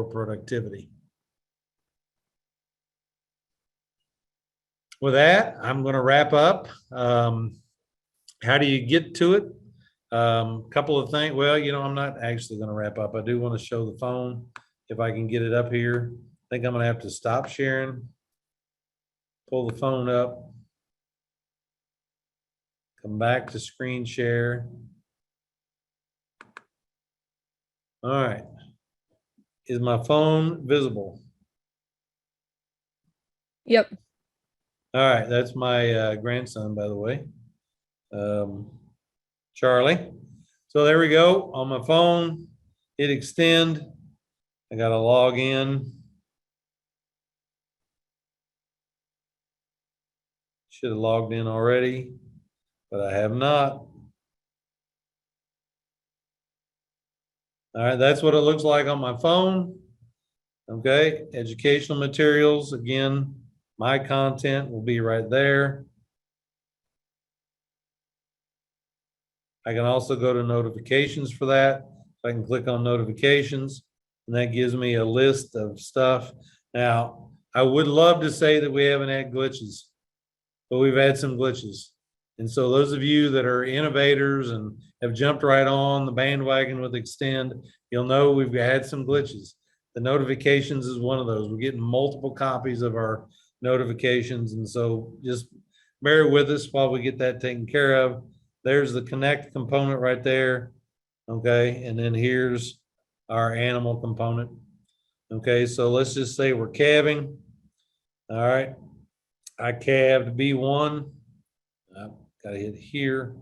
productivity. With that, I'm going to wrap up. How do you get to it? Couple of things. Well, I'm not actually going to wrap up. I do want to show the phone if I can get it up here. I think I'm going to have to stop sharing, pull the phone up, come back to screen share. All right. Is my phone visible? Yep. All right, that's my grandson, by the way, Charlie. So there we go on my phone. Hit extend. I got to log in. Should have logged in already, but I have not. All right, that's what it looks like on my phone. Okay, educational materials. Again, my content will be right there. I can also go to notifications for that. So I can click on notifications, and that gives me a list of stuff. Now, I would love to say that we haven't had glitches, but we've had some glitches. And so those of you that are innovators and have jumped right on the bandwagon with Extend, you'll know we've had some glitches. The notifications is one of those. We're getting multiple copies of our notifications. And so just bear with us while we get that taken care of. There's the connect component right there. Okay. And then here's our animal component. Okay. So let's just say we're calving. All right. I calved B1. I've got to hit here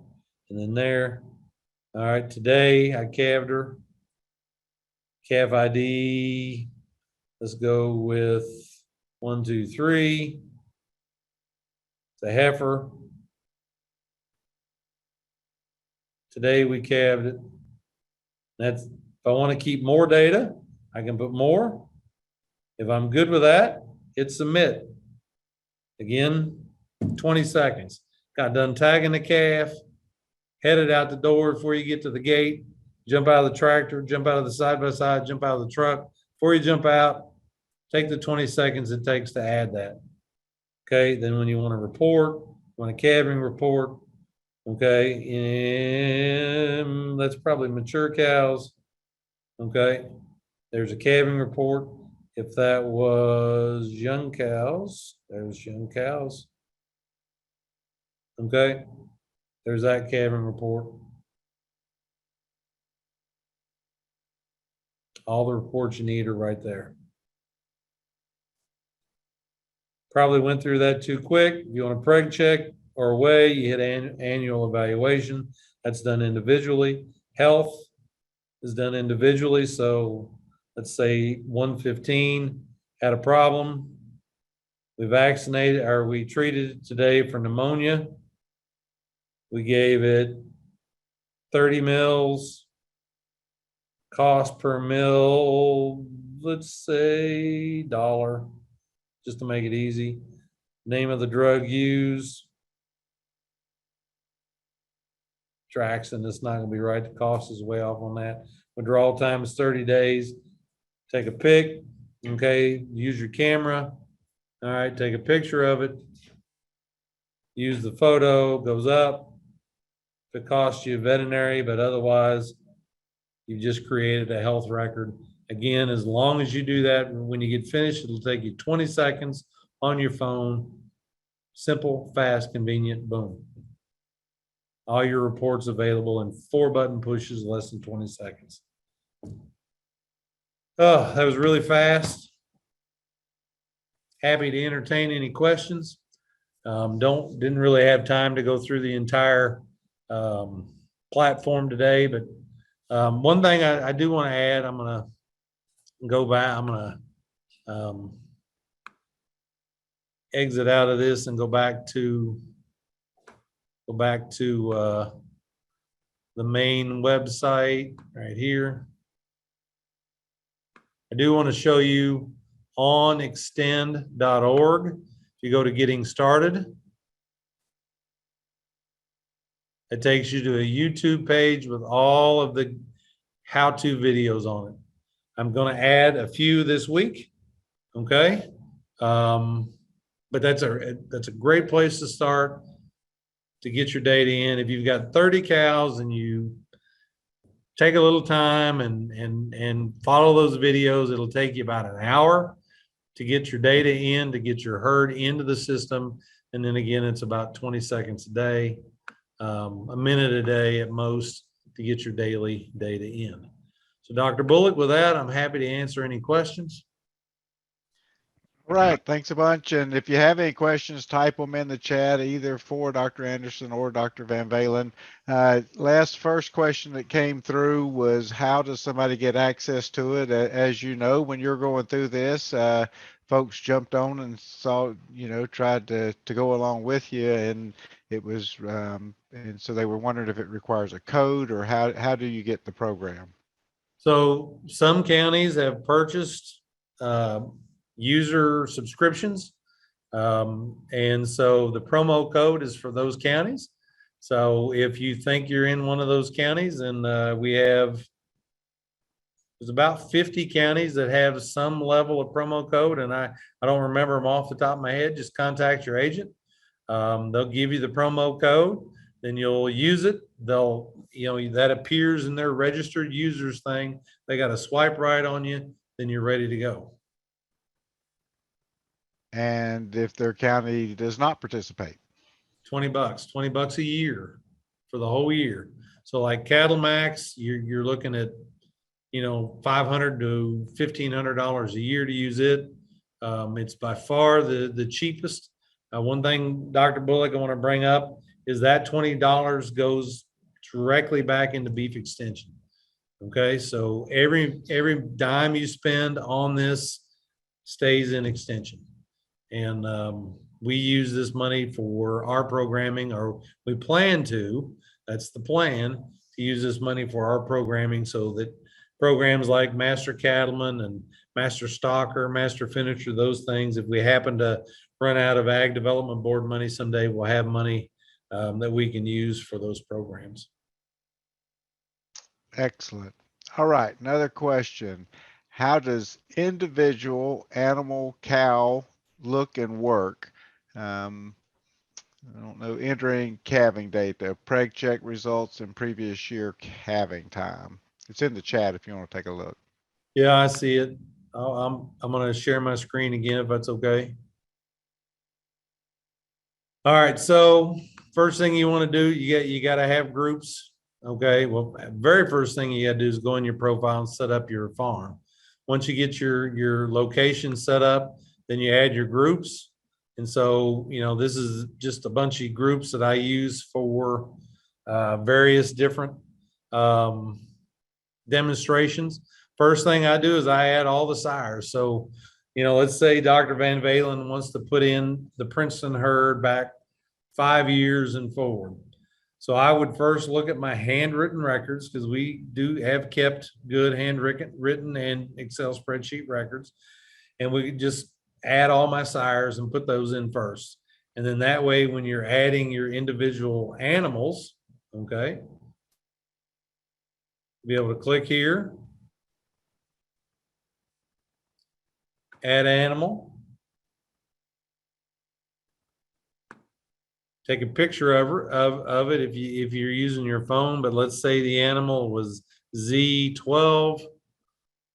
and then there. All right. Today I calved her. Calf ID. Let's go with 1, 2, 3. It's a heifer. Today we calved it. That's, if I want to keep more data, I can put more. If I'm good with that, hit submit. Again, 20 seconds. Got done tagging the calf, headed out the door before you get to the gate, jump out of the tractor, jump out of the side-by-side, jump out of the truck. Before you jump out, take the 20 seconds it takes to add that. Okay, then when you want to report, want a calving report, okay, and that's probably mature cows. Okay, there's a calving report. If that was young cows, there's young cows. Okay, there's that calving report. All the reports you need are right there. Probably went through that too quick. If you want a preg check or weigh, you hit annual evaluation. That's done individually. Health is done individually. So let's say 115 had a problem. We vaccinated, or we treated it today for pneumonia. We gave it 30 mils. Cost per mil, let's say $1, just to make it easy. Name of the drug used. Traxon, it's not gonna be right. The cost is way off on that. Withdrawal time is 30 days. Take a pic, okay, use your camera. All right, take a picture of it. Use the photo, goes up. If it costs you veterinary, but otherwise, you've just created a health record. Again, as long as you do that, when you get finished, it'll take you 20 seconds on your phone. Simple, fast, convenient, boom. All your reports available in 4 button pushes, less than 20 seconds. Oh, that was really fast. Happy to entertain any questions. Didn't really have time to go through the entire platform today, but one thing I do want to add, I'm going to go back. I'm going to exit out of this and go back to the main website right here. I do want to show you on X10.org. If you go to getting started, it takes you to a YouTube page with all of the how-to videos on it. I'm going to add a few this week, okay? But that's a great place to start to get your data in. If you've got 30 cows and you take a little time and follow those videos, it'll take you about an hour to get your data in, to get your herd into the system. And then again, it's about 20 seconds a day, a minute a day at most to get your daily data in. So Dr. Bullock, with that, I'm happy to answer any questions. All right, thanks a bunch. And if you have any questions, type them in the chat, either for Dr. Anderson or Dr. VanValin. First question that came through was, how does somebody get access to it? As you know, when you're going through this, folks jumped on and saw, tried to go along with you, and it was, and so they were wondering if it requires a code, or how do you get the program? So some counties have purchased user subscriptions. And so the promo code is for those counties. So if you think you're in one of those counties, and there's about 50 counties that have some level of promo code, and I don't remember them off the top of my head. Just contact your agent. They'll give you the promo code, then you'll use it. That appears in their registered users thing. They got to swipe right on you, then you're ready to go. And if their county does not participate? $20 a year for the whole year. So like Cattle Max, you're looking at, $500 to $1,500 a year to use it. It's by far the cheapest. One thing, Dr. Bullock, I want to bring up is that $20 goes directly back into beef extension. Okay, so every dime you spend on this stays in extension. And we use this money for our programming, or we plan to, that's the plan, to use this money for our programming so that programs like Master Cattleman and Master Stalker, Master Finisher, those things, if we happen to run out of Ag Development Board money someday, we'll have money that we can use for those programs. Excellent. All right, another question. How does individual animal cow look and work? I don't know, entering calving data, preg check results in previous year calving time. It's in the chat if you want to take a look. Yeah, I see it. I'm going to share my screen again if that's okay. All right, so first thing you want to do, you got to have groups. Okay, well, very first thing you got to do is go in your profile and set up your farm. Once you get your location set up, then you add your groups. And so, you know, this is just a bunch of groups that I use for various different demonstrations. First thing I do is I add all the sires. So, you know, let's say Dr. VanValin wants to put in the Princeton herd back 5 years and forward. So I would first look at my handwritten records, because we do have kept good handwritten and Excel spreadsheet records. And we could just add all my sires and put those in first. And then that way, when you're adding your individual animals, okay, be able to click here, add animal, take a picture of it if you're using your phone. But let's say the animal was Z12,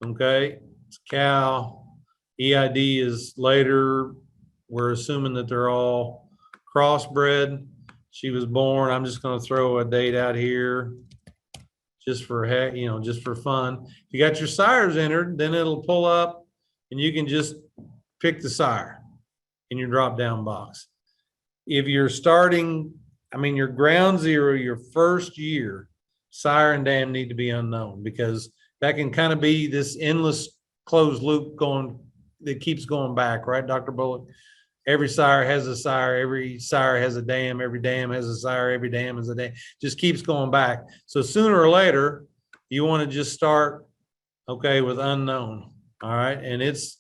okay, it's cow. EID is later. We're assuming that they're all crossbred. She was born. I'm just going to throw a date out here just for heck, you know, just for fun. If you got your sires entered, then it'll pull up and you can just pick the sire in your drop down box. If you're starting, I mean, your ground zero, your first year, sire and dam need to be unknown, because that can kind of be this endless closed loop going that keeps going back, right, Dr. Bullock? Every sire has a sire, every sire has a dam, every dam has a sire, every dam has a dam, just keeps going back. So sooner or later, you want to just start, okay, with unknown, all right? And it's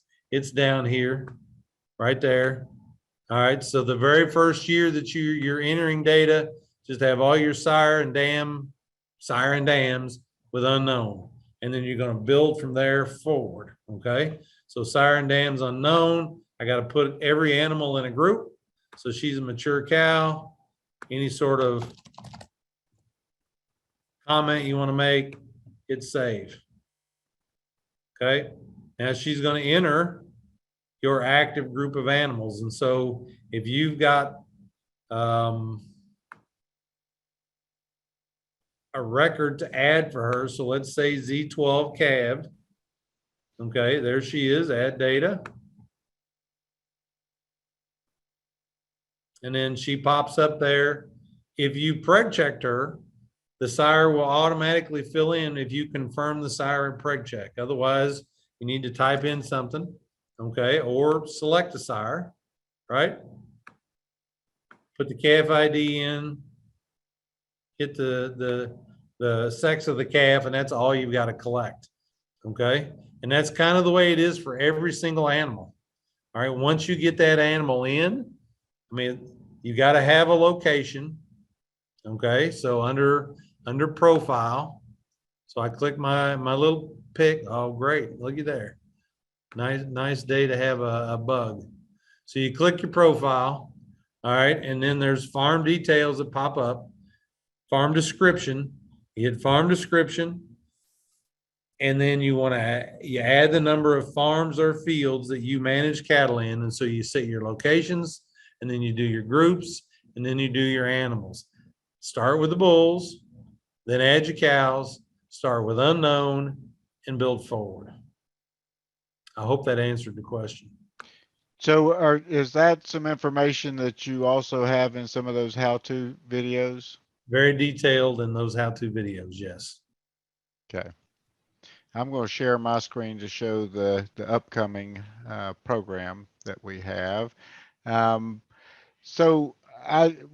down here, right there. All right, so the very first year that you're entering data, just have all your sire and dams with unknown. And then you're going to build from there forward, okay? So sire and dams unknown. I got to put every animal in a group. So she's a mature cow. Any sort of comment you want to make, hit save. Okay, now she's going to enter your active group of animals. And so if you've got a record to add for her, so let's say Z12 calved, okay, there she is, add data. And then she pops up there. If you preg checked her, the sire will automatically fill in if you confirm the sire and preg check. Otherwise, you need to type in something, okay, or select a sire, right? Put the calf ID in, hit the sex of the calf, and that's all you've got to collect, okay? And that's kind of the way it is for every single animal. All right, once you get that animal in, I mean, you got to have a location, okay? So under profile, so I click my little pick. Oh, great, looky there. Nice day to have a bug. So you click your profile, all right, and then there's farm details that pop up, farm description. You hit farm description, and then you add the number of farms or fields that you manage cattle in, and so you set your locations, and then you do your groups, and then you do your animals. Start with the bulls, then add your cows, start with unknown, and build forward. I hope that answered the question. So is that some information that you also have in some of those how-to videos? Very detailed in those how-to videos, yes. Okay. I'm going to share my screen to show the upcoming program that we have. Um, so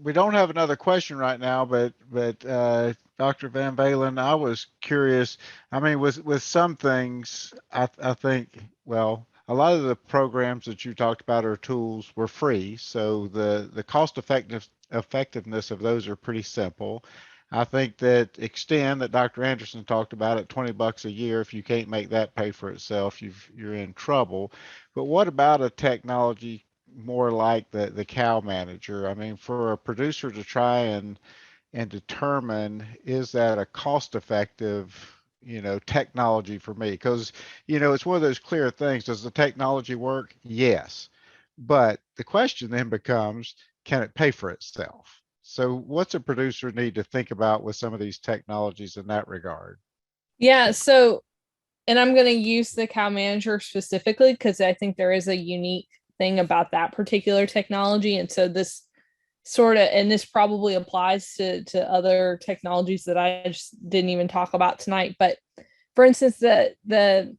we don't have another question right now, but Dr. VanValin, I was curious. I mean, with some things, I think, well, a lot of the programs that you talked about or tools were free, so the cost effectiveness of those are pretty simple. I think that Extend that Dr. Anderson talked about at $20 a year, if you can't make that pay for itself, you're in trouble. But what about a technology more like the cow manager? I mean, for a producer to try and determine, is that a cost effective, technology for me? Because, it's one of those clear things. Does the technology work? Yes. But the question then becomes, can it pay for itself? So what's a producer need to think about with some of these technologies in that regard? Yeah. So, and I'm going to use the cow manager specifically because I think there is a unique thing about that particular technology. And so this and this probably applies to other technologies that I just didn't even talk about tonight. But for instance, the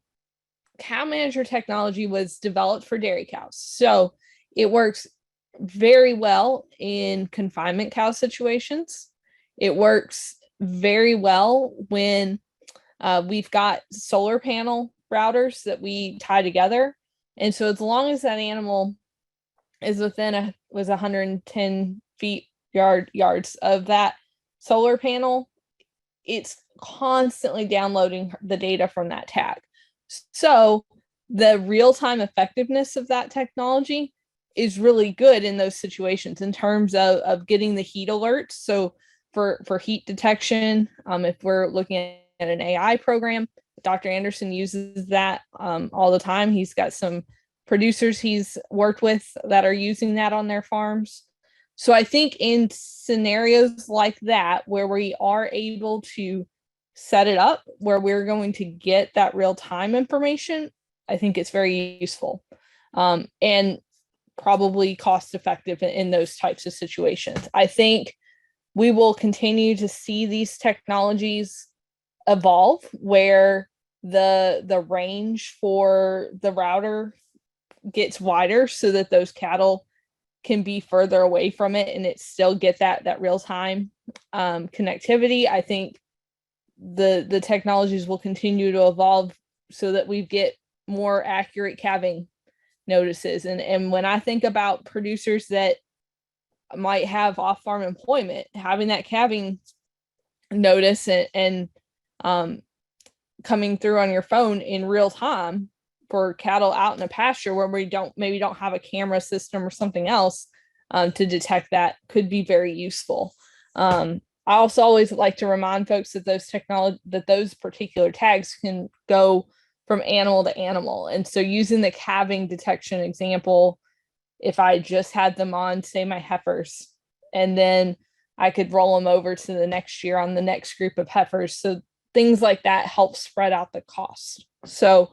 cow manager technology was developed for dairy cows. So it works very well in confinement cow situations. It works very well when we've got solar panel routers that we tie together. And so as long as that animal is within 110 feet yards of that solar panel, it's constantly downloading the data from that tag. So the real-time effectiveness of that technology is really good in those situations in terms of getting the heat alerts. So for heat detection, if we're looking at an AI program, Dr. Anderson uses that all the time. He's got some producers he's worked with that are using that on their farms. So I think in scenarios like that, where we are able to set it up where we're going to get that real time information, I think it's very useful and probably cost effective in those types of situations. I think we will continue to see these technologies evolve where the range for the router gets wider so that those cattle can be further away from it and it still get that real time connectivity. I think the technologies will continue to evolve so that we get more accurate calving notices. And when I think about producers that might have off-farm employment, having that calving notice and coming through on your phone in real time for cattle out in a pasture where we don't have a camera system or something else to detect that could be very useful. I also always like to remind folks that those particular tags can go from animal to animal. And so using the calving detection example, if I just had them on, say, my heifers, and then I could roll them over to the next year on the next group of heifers. So things like that help spread out the cost. So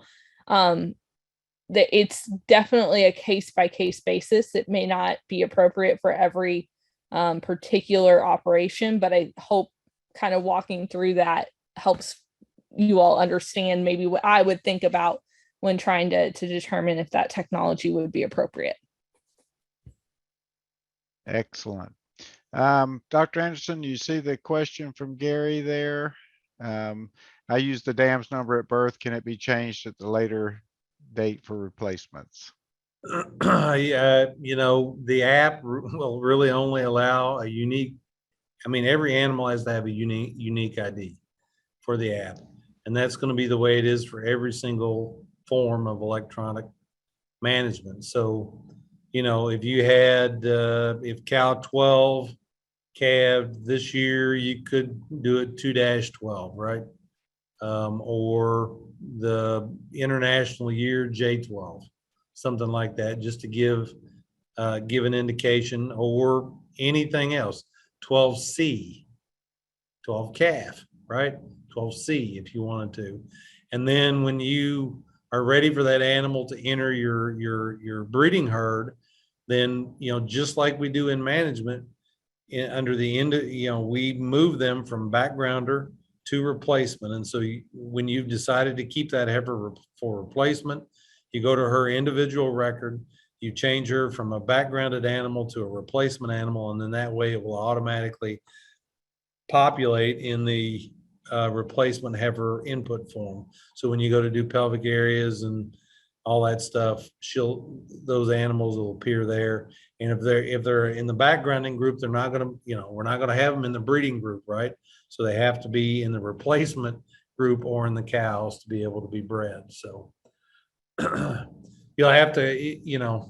it's definitely a case by case basis. It may not be appropriate for every particular operation, but I hope kind of walking through that helps you all understand maybe what I would think about when trying to determine if that technology would be appropriate. Excellent. Dr. Anderson, you see the question from Gary there? I use the dam's number at birth. Can it be changed at the later date for replacements? The app will really only allow a unique, every animal has to have a unique ID for the app. And that's going to be the way it is for every single form of electronic management. So, if you had, if cow 12 calved this year, you could do it 2-12, right? Or the international year J12, something like that, just to give an indication, or anything else. 12C, 12 calf, right? 12C if you wanted to. And then when you are ready for that animal to enter your breeding herd, then just like we do in management, under the end, we move them from backgrounder to replacement. And so when you've decided to keep that heifer for replacement, you go to her individual record, you change her from a backgrounded animal to a replacement animal, and then that way it will automatically populate in the replacement heifer input form. So when you go to do pelvic areas and all that stuff, those animals will appear there. And if they're in the backgrounding group, they're not going to, we're not going to have them in the breeding group, right? So they have to be in the replacement group or in the cows to be able to be bred. So you'll have to,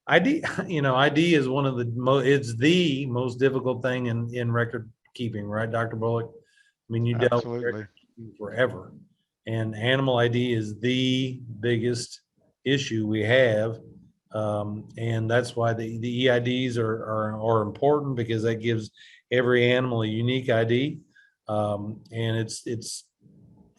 ID, ID is one of it's the most difficult thing in record keeping, right, Dr. Bullock? I mean, you dealt with Absolutely. record keeping forever, and animal ID is the biggest issue we have, and that's why the EIDs are important, because that gives every animal a unique ID, and it's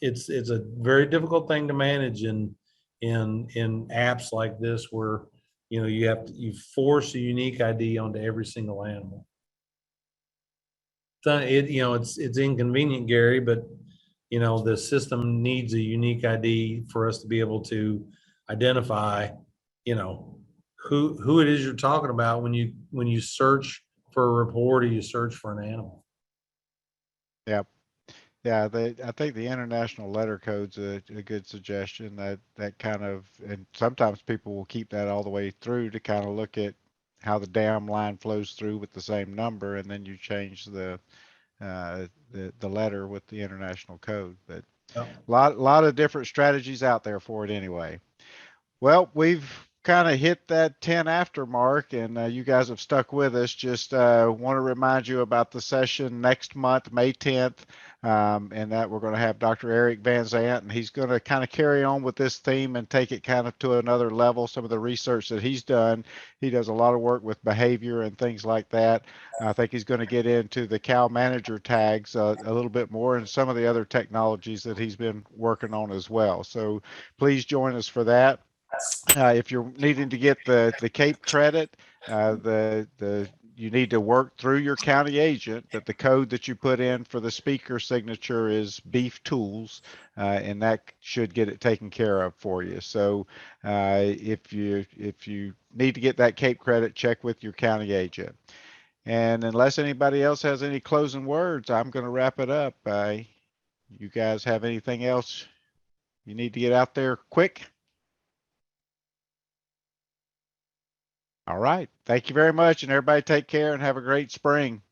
a very difficult thing to manage in apps like this, where you force a unique ID onto every single animal. It's inconvenient, Gary, but the system needs a unique ID for us to be able to identify, who it is you're talking about when you search for a report or you search for an animal. Yeah. Yeah, I think the international letter code's a good suggestion. That kind of, and sometimes people will keep that all the way through to kind of look at how the dam line flows through with the same number, and then you change the letter with the international code. But Yep. lot of different strategies out there for it anyway. Well, we've kind of hit that 10 after mark, and you guys have stuck with us. Just want to remind you about the session next month, May 10th, and that we're going to have Dr. Eric Van Zant, and he's going to kind of carry on with this theme and take it kind of to another level. Some of the research that he's done, he does a lot of work with behavior and things like that. I think he's going to get into the cow manager tags a little bit more, and some of the other technologies that he's been working on as well. So please join us for that. If you're needing to get the CAPE credit, you need to work through your county agent, but the code that you put in for the speaker signature is Beef Tools, and that should get it taken care of for you. So if you need to get that CAPE credit, check with your county agent. And unless anybody else has any closing words, I'm going to wrap it up. You guys have anything else you need to get out there quick? All right. Thank you very much, and everybody take care and have a great spring.